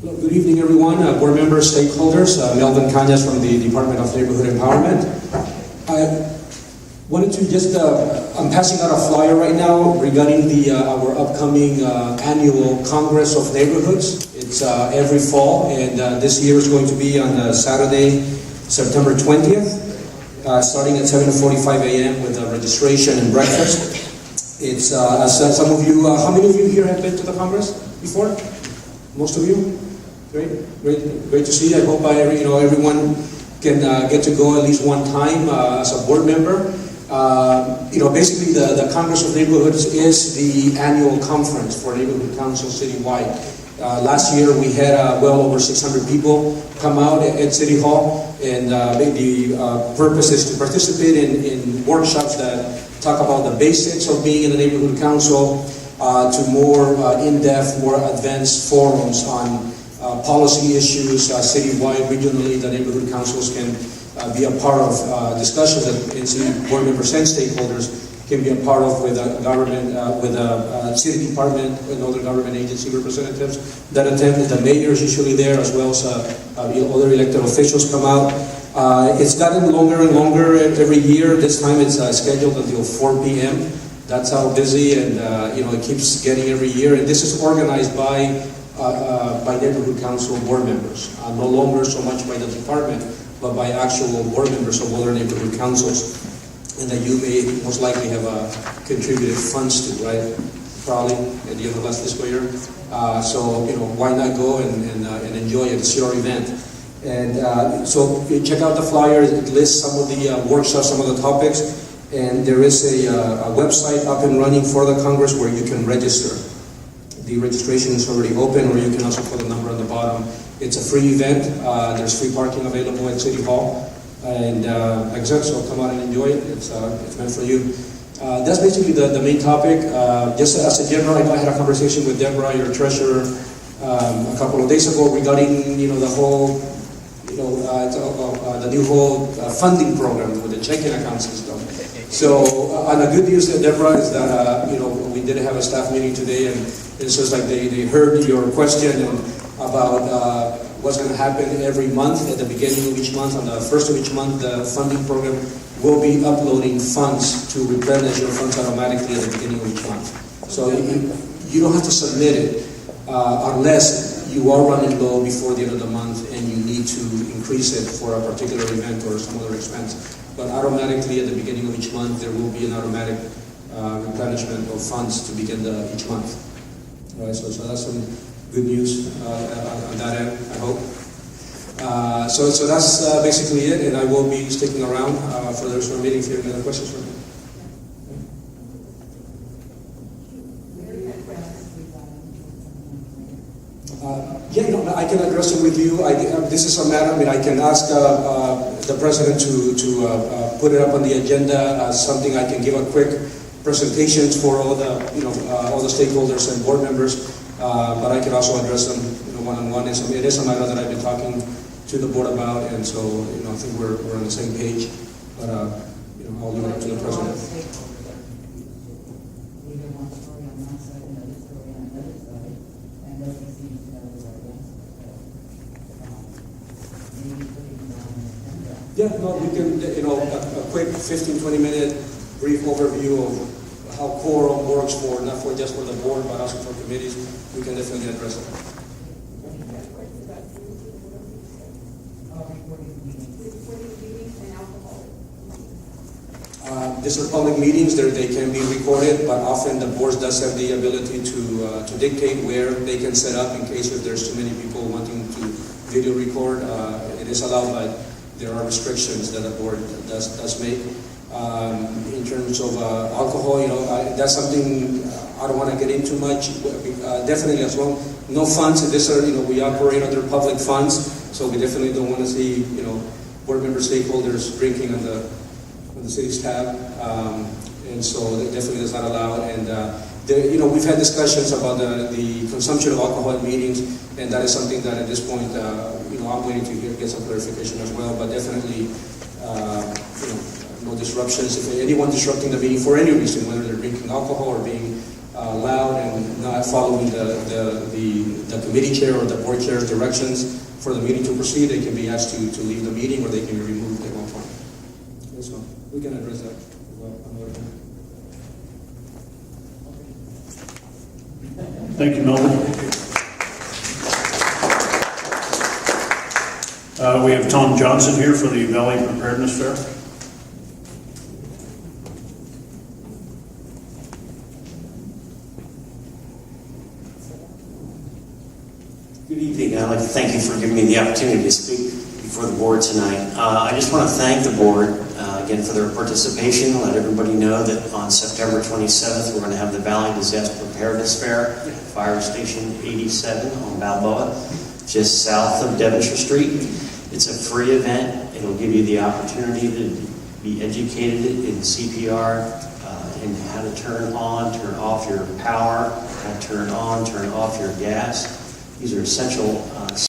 Good evening, everyone. Board members, stakeholders. Melvin Cañas from the Department of Neighborhood Empowerment. I wanted to just, I'm passing out a flyer right now regarding our upcoming annual Congress of Neighborhoods. It's every fall, and this year is going to be on Saturday, September 20th, starting at 7:45 a.m. with registration and breakfast. It's, as some of you, how many of you here have been to the Congress before? Most of you? Great to see you. I hope everyone can get to go at least one time as a board member. Basically the Congress of Neighborhoods is the annual conference for neighborhood councils citywide. Last year we had well over 600 people come out at City Hall, and the purpose is to participate in workshops that talk about the basics of being in the neighborhood council, to more in-depth, more advanced forums on policy issues citywide, regionally. The neighborhood councils can be a part of discussions that city board members and stakeholders can be a part of with government, with a city department and other government agency representatives that attend. The mayor is usually there, as well as other elected officials come out. It's gotten longer and longer every year. This time it's scheduled until 4 p.m. That's how busy, and it keeps getting every year. And this is organized by neighborhood council board members, no longer so much by the department, but by actual board members of other neighborhood councils, and that you may most likely have contributed funds to, right? Probably at the end of last fiscal year. So why not go and enjoy it? It's your event. And so check out the flyer. It lists some of the workshops, some of the topics. And there is a website up and running for the Congress where you can register. The registration is already open, or you can also put a number on the bottom. It's a free event. There's free parking available at City Hall. And like I said, so come out and enjoy it. It's meant for you. That's basically the main topic. Just as a general, I had a conversation with Deborah, your treasurer, a couple of days ago regarding the whole, the new whole funding program with the checking accounts and stuff. So, and the good news, Deborah, is that we did have a staff meeting today, and it's just like they heard your question about what's going to happen every month. At the beginning of each month, on the first of each month, the funding program will be uploading funds to replenish your funds automatically at the beginning of each month. So you don't have to submit it unless you are running low before the end of the month and you need to increase it for a particular event or some other expense. But automatically at the beginning of each month, there will be an automatic replenishment of funds to begin each month. All right, so that's some good news on that end, I hope. So that's basically it, and I will be sticking around for the rest of our meeting if you have any other questions for me. I can address it with you. This is a matter. I can ask the president to put it up on the agenda as something I can give a quick presentation for all the all the stakeholders and board members. But I can also address them one-on-one. It is a matter that I've been talking to the board about, and so I think we're on the same page. But I'll leave it up to the president. Yeah, no, we can, a quick 15-20 minute brief overview of how quorum works not just for the board, but also for committees. We can definitely address it. These are public meetings. They can be recorded, but often the board does have the ability to dictate where they can set up in case if there's too many people wanting to video record. It is allowed, but there are restrictions that the board does make. In terms of alcohol, that's something I don't want to get into much. Definitely, as long no funds. This are we operate under public funds, so we definitely don't want to see board member stakeholders drinking on the city's tab, and so that definitely is not allowed. And we've had discussions about the consumption of alcohol in meetings, and that is something that at this point I'm waiting to get some clarification as well. But definitely, no disruptions. If anyone disrupting the meeting for any reason, whether they're drinking alcohol or being loud and not following the committee chair or the board chair's directions for the meeting to proceed, they can be asked to leave the meeting, or they can be removed at one point. Okay, so we can address that as well another time. Thank you, Melvin. We have Tom Johnson here for the Valley Preparedness Fair. Good evening. I'd like to thank you for giving me the opportunity to speak before the board tonight. I just want to thank the board again for their participation. Let everybody know that on September 27th, we're going to have the Valley Disaster Preparedness Fair at Fire Station 87 on Balboa, just south of Devonshire Street. It's a free event. It'll give you the opportunity to be educated in CPR, and how to turn on, turn off your power, how to turn on, turn off your gas. These are essential